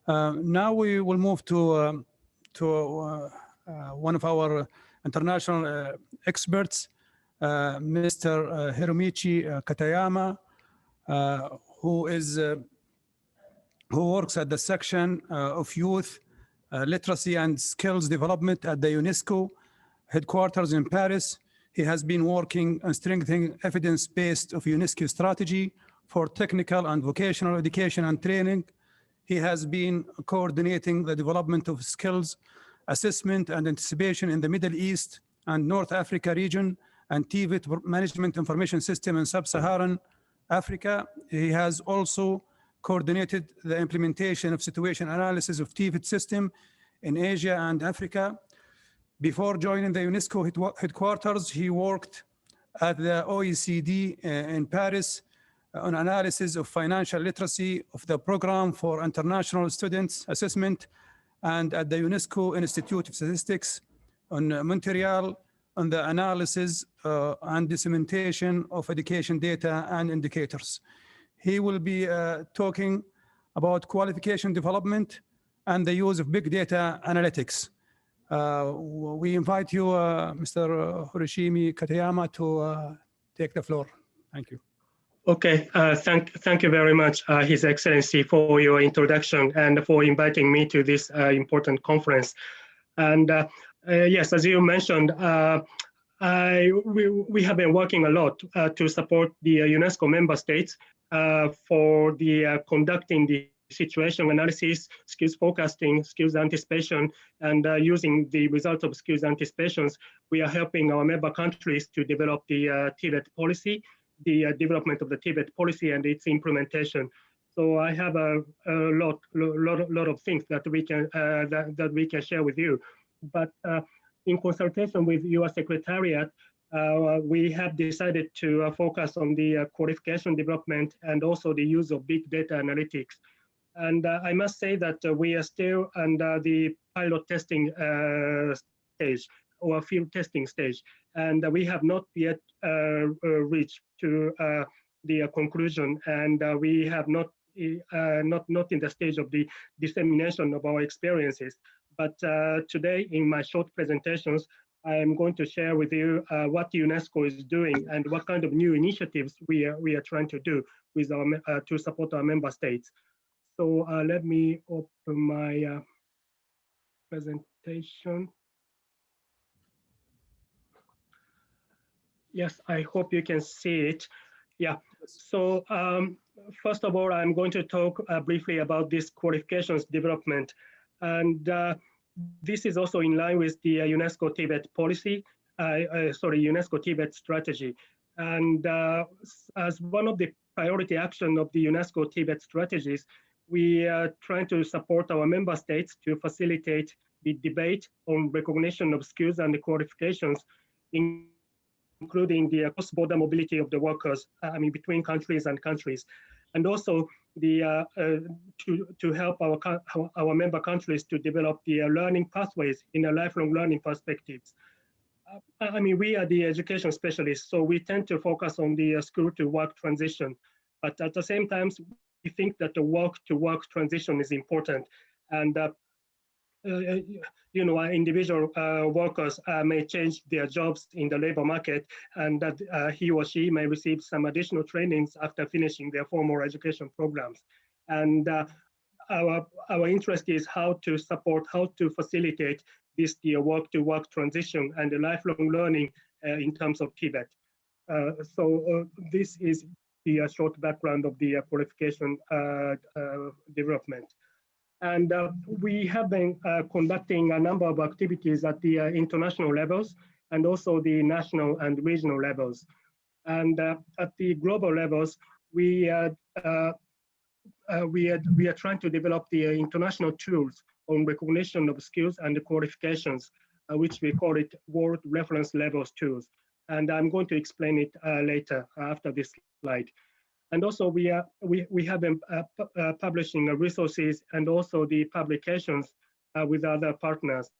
Now we will move to one of our international experts, Mr. Hiromichi Katayama, who works at the section of youth literacy and skills development at the UNESCO headquarters in Paris. He has been working on strengthening evidence-based of UNESCO strategy for technical and vocational education and training. He has been coordinating the development of skills assessment and anticipation in the Middle East and North Africa region and TVET management information system in sub-Saharan Africa. He has also coordinated the implementation of situation analysis of TVET system in Asia and Africa. Before joining the UNESCO headquarters, he worked at the OECD in Paris on analysis of financial literacy of the program for international students assessment, and at the UNESCO Institute of Statistics on Montreal on the analysis and dissemination of education data and indicators. He will be talking about qualification development and the use of big data analytics. We invite you, Mr. Hiromichi Katayama, to take the floor. Thank you. Okay, thank you very much, His Excellency, for your introduction and for inviting me to this important conference. And yes, as you mentioned, we have been working a lot to support the UNESCO member states for the conducting the situation analysis, skills forecasting, skills anticipation, and using the results of skills anticipations, we are helping our member countries to develop the TVET policy, the development of the TVET policy and its implementation. So I have a lot of things that we can that we can share with you. But in consultation with your secretariat, we have decided to focus on the qualification development and also the use of big data analytics. And I must say that we are still under the pilot testing stage or field testing stage, and we have not yet reached to the conclusion, and we have not in the stage of the dissemination of our experiences. But today, in my short presentations, I am going to share with you what UNESCO is doing and what kind of new initiatives we are trying to do with our to support our member states. So let me open my presentation. Yes, I hope you can see it. Yeah, so first of all, I'm going to talk briefly about this qualifications development. And this is also in line with the UNESCO TVET policy, UNESCO TVET strategy. And as one of the priority action of the UNESCO TVET strategies, we are trying to support our member states to facilitate the debate on recognition of skills and qualifications, including the cross-border mobility of the workers, between countries and countries, and also the to help our member countries to develop the learning pathways in a lifelong learning perspectives. We are the education specialists, so we tend to focus on the school to work transition, but at the same time, we think that the work to work transition is important, and individual workers may change their jobs in the labor market, and that he or she may receive some additional trainings after finishing their formal education programs. And our interest is how to support, how to facilitate this work-to-work transition and the lifelong learning in terms of TVET. So this is the short background of the qualification development. And we have been conducting a number of activities at the international levels and also the national and regional levels. And at the global levels, we are trying to develop the international tools on recognition of skills and qualifications, which we call it World Reference Levels tools. And I'm going to explain it later after this slide. And also we have been publishing resources and also the publications with other partners,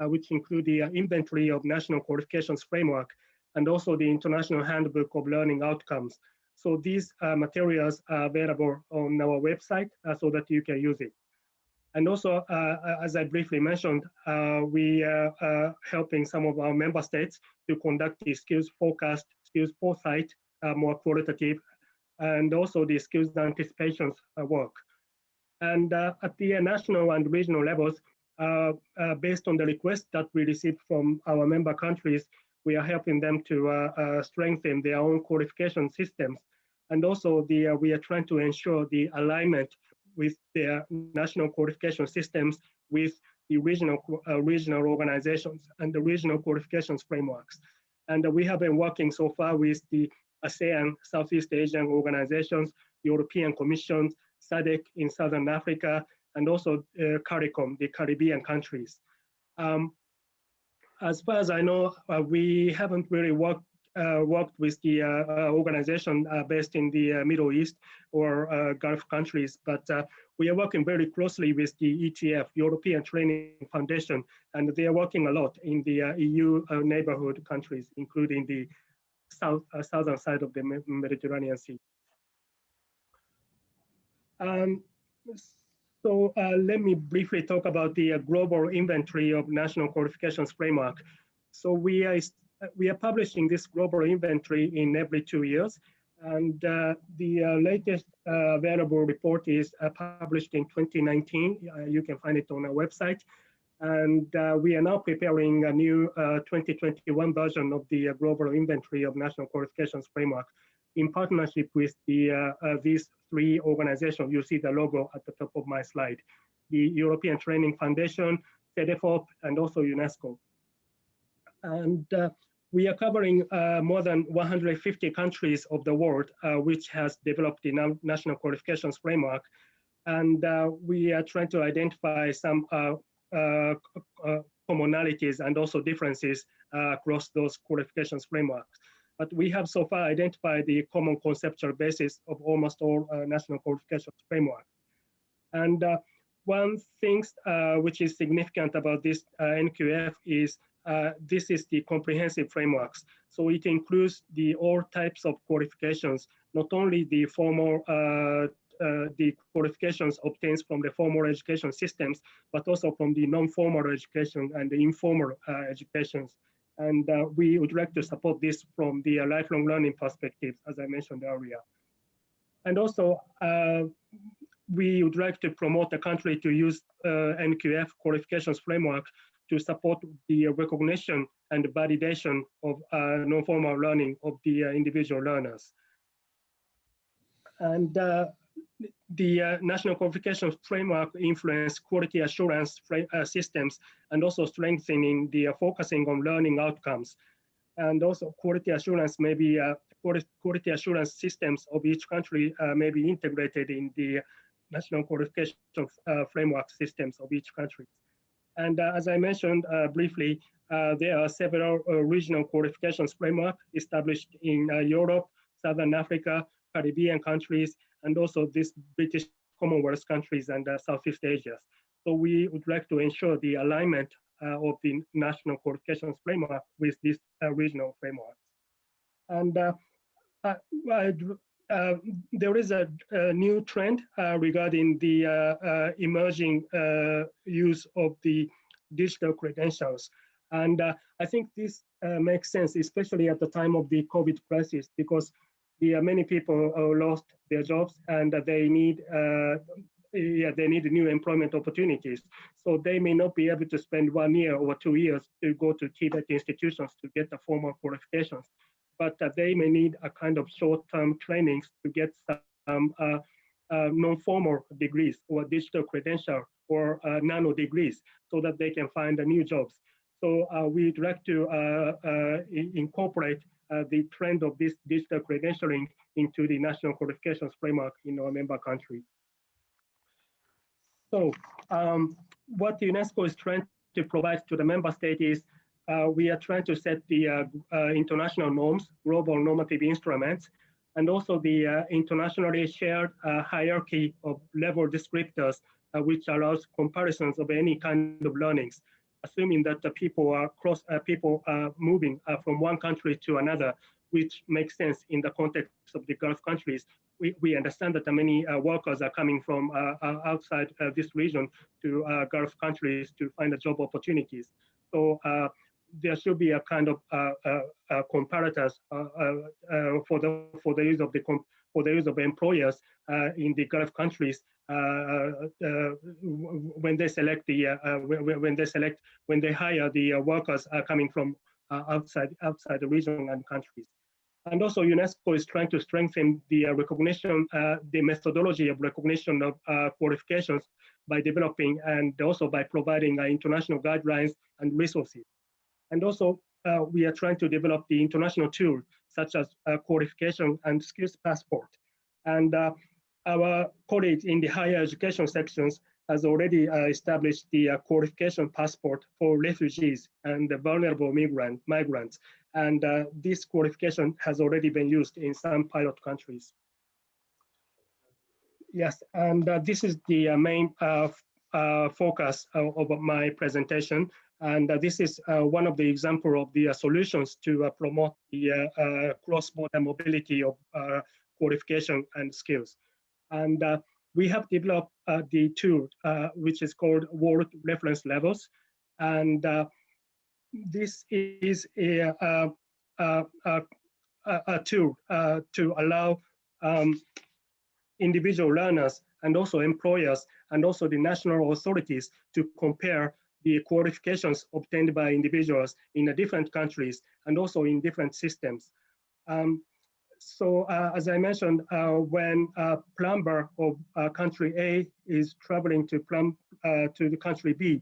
which include the inventory of national qualifications framework and also the International Handbook of Learning Outcomes. So these materials are available on our website so that you can use it. And also, as I briefly mentioned, we are helping some of our member states to conduct the skills forecast, skills foresight, more qualitative, and also the skills anticipations work. And at the national and regional levels, based on the requests that we received from our member countries, we are helping them to strengthen their own qualification systems. And also we are trying to ensure the alignment with their national qualification systems with the regional organizations and the regional qualifications frameworks. And we have been working so far with the ASEAN, Southeast Asian organizations, European Commission, SADC in Southern Africa, and also CARICOM, the Caribbean countries. As far as I know, we haven't really worked with the organization based in the Middle East or Gulf countries, but we are working very closely with the ETF, European Training Foundation, and they are working a lot in the EU neighborhood countries, including the southern side of the Mediterranean Sea. So let me briefly talk about the global inventory of national qualifications framework. So we are publishing this global inventory in every 2 years. And the latest available report is published in 2019. You can find it on our website. And we are now preparing a new 2021 version of the global inventory of national qualifications framework in partnership with these three organizations. You see the logo at the top of my slide: the European Training Foundation, CEDEFOP, and also UNESCO. And we are covering more than 150 countries of the world, which has developed the national qualifications framework. And we are trying to identify some commonalities and also differences across those qualifications frameworks. But we have so far identified the common conceptual basis of almost all national qualifications framework. And one thing which is significant about this NQF is this is the comprehensive frameworks. So it includes all types of qualifications, not only the formal the qualifications obtained from the formal education systems, but also from the non-formal education and the informal educations. And we would like to support this from the lifelong learning perspective, as I mentioned earlier. And also, we would like to promote the country to use NQF qualifications framework to support the recognition and validation of non-formal learning of the individual learners. And the national qualifications framework influence quality assurance systems and also strengthening the focusing on learning outcomes. And also quality assurance may be quality assurance systems of each country may be integrated in the national qualification framework systems of each country. And as I mentioned briefly, there are several regional qualifications framework established in Europe, Southern Africa, Caribbean countries, and also this British Commonwealth countries and Southeast Asia. So we would like to ensure the alignment of the national qualifications framework with these regional frameworks. And there is a new trend regarding the emerging use of the digital credentials. And I think this makes sense, especially at the time of the COVID crisis, because many people lost their jobs and they need new employment opportunities. So they may not be able to spend 1 year or 2 years to go to TVET institutions to get the formal qualifications, but they may need a kind of short-term trainings to get some non-formal degrees or digital credential or nano degrees so that they can find new jobs. So we'd like to incorporate the trend of this digital credentialing into the national qualifications framework in our member country. So what UNESCO is trying to provide to the member state is we are trying to set the international norms, global normative instruments, and also the internationally shared hierarchy of level descriptors, which allows comparisons of any kind of learnings, assuming that the people are moving from one country to another which makes sense in the context of the Gulf countries. We understand that many workers are coming from outside this region to Gulf countries to find job opportunities. So there should be a kind of comparators for the use of the employers in the Gulf countries when they select when they hire the workers coming from outside the region and countries. And also UNESCO is trying to strengthen the recognition, the methodology of recognition of qualifications by developing and also by providing international guidelines and resources. And also we are trying to develop the international tools such as qualification and skills passport. And our colleagues in the higher education sections has already established the qualification passport for refugees and the vulnerable migrants. And this qualification has already been used in some pilot countries. Yes, and this is the main focus of my presentation. And this is one of the example of the solutions to promote the cross-border mobility of qualification and skills. And we have developed the tool, which is called World Reference Levels. And this is a tool to allow individual learners and also employers and also the national authorities to compare the qualifications obtained by individuals in different countries and also in different systems. So as I mentioned, when a plumber of country A is traveling to the country B,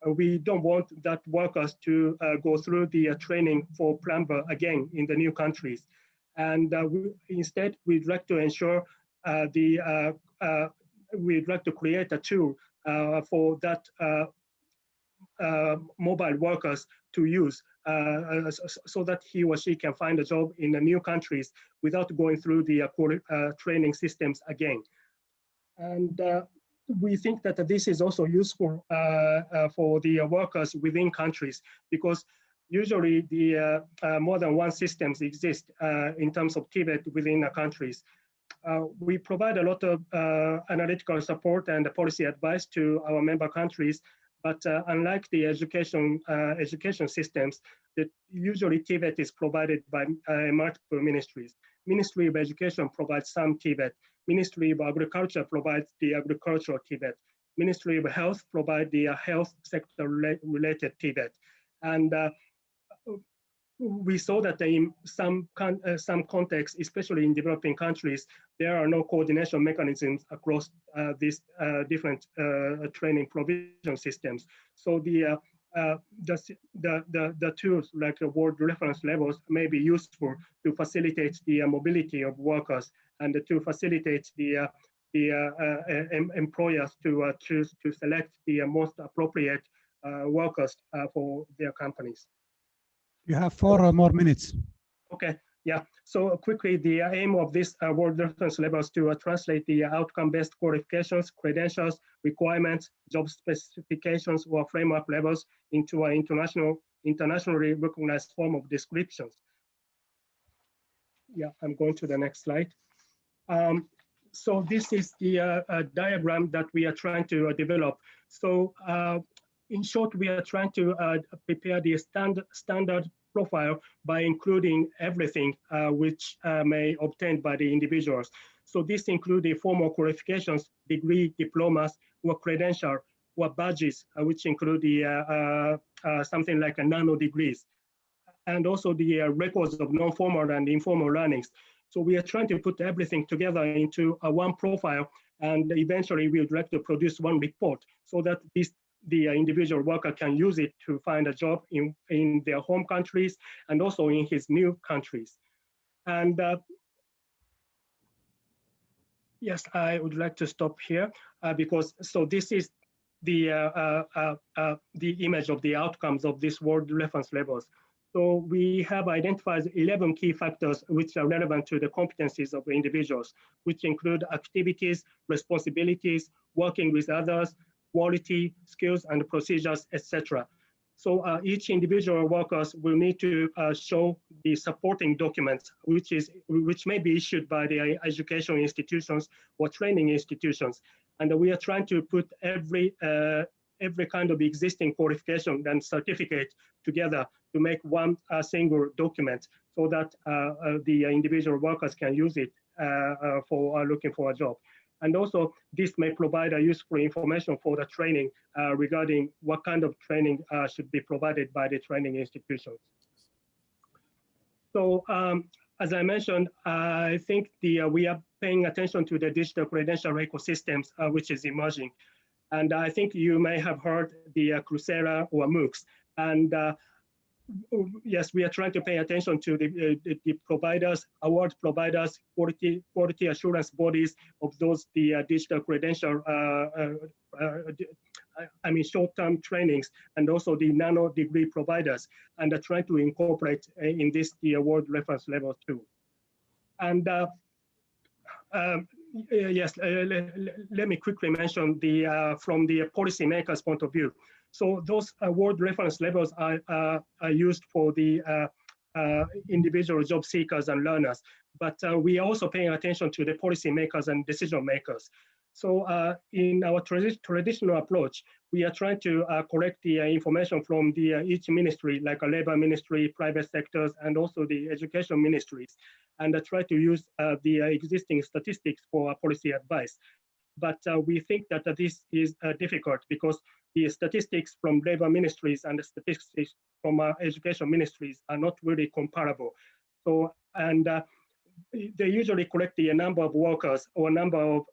we don't want that workers to go through the training for plumber again in the new countries. And instead, we'd like to ensure we'd like to create a tool for that mobile workers to use so that he or she can find a job in the new countries without going through the training systems again. And we think that this is also useful for the workers within countries, because usually the more than one systems exist in terms of TVET within the countries. We provide a lot of analytical support and policy advice to our member countries, but unlike the education systems, that usually TVET is provided by multiple ministries. Ministry of Education provides some TVET. Ministry of Agriculture provides the agricultural TVET. Ministry of Health provides the health sector related TVET. And we saw that in some contexts, especially in developing countries, there are no coordination mechanisms across these different training provision systems. So the tools like the World Reference Levels may be useful to facilitate the mobility of workers and to facilitate the employers to choose to select the most appropriate workers for their companies. You have 4 more minutes. Okay, yeah. So quickly, the aim of this World Reference Levels to translate the outcome-based qualifications, credentials, requirements, job specifications, or framework levels into an internationally recognized form of descriptions. Yeah, I'm going to the next slide. So this is the diagram that we are trying to develop. So in short, we are trying to prepare the standard profile by including everything which may obtained by the individuals. So this includes the formal qualifications, degree, diplomas, or credential, or badges, which include the something like a nano degrees, and also the records of non-formal and informal learnings. So we are trying to put everything together into one profile, and eventually we would like to produce one report so that the individual worker can use it to find a job in their home countries and also in his new countries. And yes, I would like to stop here because so this is the image of the outcomes of this World Reference Levels. So we have identified 11 key factors which are relevant to the competencies of the individuals, which include activities, responsibilities, working with others, quality, skills and procedures, etc. So each individual workers will need to show the supporting documents, which may be issued by the education institutions or training institutions. And we are trying to put every kind of existing qualification and certificate together to make one single document, so that the individual workers can use it for looking for a job. And also, this may provide a useful information for the training regarding what kind of training should be provided by the training institutions. So as I mentioned, I think we are paying attention to the digital credential ecosystems, which is emerging. And I think you may have heard the Coursera or MOOCs. And yes, we are trying to pay attention to the providers, award providers, quality assurance bodies of those digital credential, short-term trainings, and also the nano degree providers, and trying to incorporate in this the award reference level too. And yes, let me quickly mention from the policymakers' point of view. So those award reference levels are used for the individual job seekers and learners, but we are also paying attention to the policymakers and decision makers. So in our traditional approach, we are trying to collect the information from each ministry, like a labor ministry, private sectors, and also the education ministries, and try to use the existing statistics for policy advice. But we think that this is difficult because the statistics from labor ministries and the statistics from education ministries are not really comparable. So, and they usually collect the number of workers or number of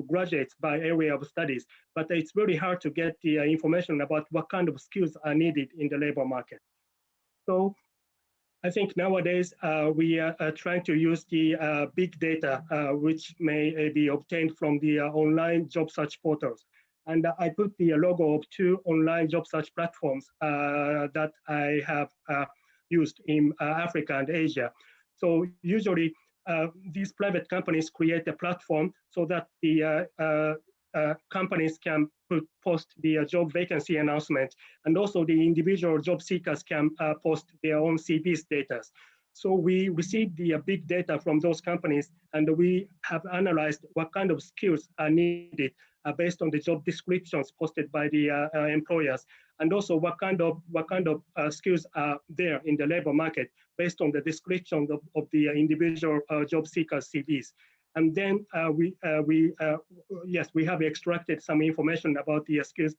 graduates by area of studies, but it's very hard to get the information about what kind of skills are needed in the labor market. So I think nowadays we are trying to use the big data, which may be obtained from the online job search portals. And I put the logo of 2 online job search platforms that I have used in Africa and Asia. So usually these private companies create a platform so that the companies can post the job vacancy announcement, and also the individual job seekers can post their own CVs data. So we receive the big data from those companies, and we have analyzed what kind of skills are needed based on the job descriptions posted by the employers, and also what kind of skills are there in the labor market based on the description of the individual job seekers' CVs. And then we have extracted some information about the skills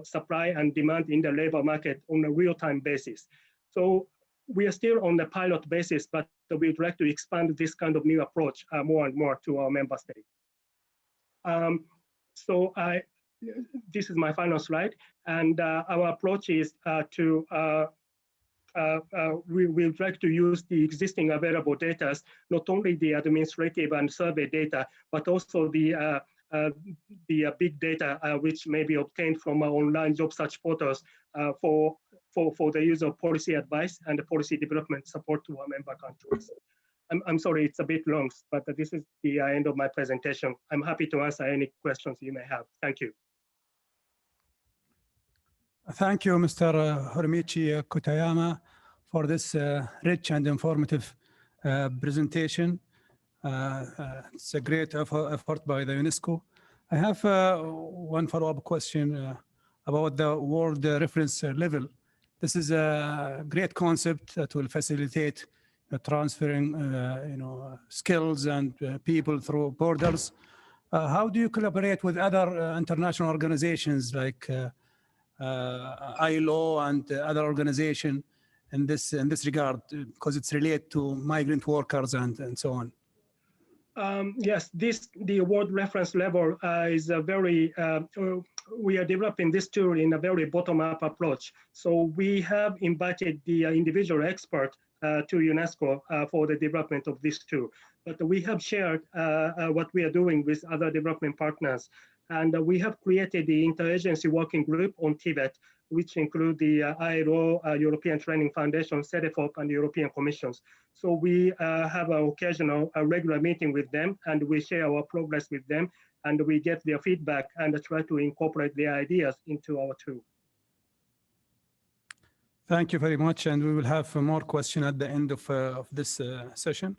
supply and demand in the labor market on a real-time basis. So we are still on the pilot basis, but we'd like to expand this kind of new approach more and more to our member states. So this is my final slide, and our approach is we will try to use the existing available data, not only the administrative and survey data, but also the big data which may be obtained from our online job search portals for the use of policy advice and the policy development support to our member countries. I'm sorry, it's a bit long, but this is the end of my presentation. I'm happy to answer any questions you may have. Thank you. Thank you, Mr. Hiromichi Katayama, for this rich and informative presentation. It's a great effort by the UNESCO. I have one follow-up question about the world reference level. This is a great concept that will facilitate transferring skills and people through borders. How do you collaborate with other international organizations like ILO and other organizations in this regard, because it's related to migrant workers and so on? Yes, the award reference level is a very, we are developing this tool in a very bottom-up approach. So we have invited the individual expert to UNESCO for the development of this tool. But we have shared what we are doing with other development partners. And we have created the interagency working group on TVET, which include the ILO, European Training Foundation, CEDEFOP, and the European Commissions. So we have an occasional regular meeting with them, and we share our progress with them, and we get their feedback and try to incorporate their ideas into our tool. Thank you very much, and we will have more questions at the end of this session.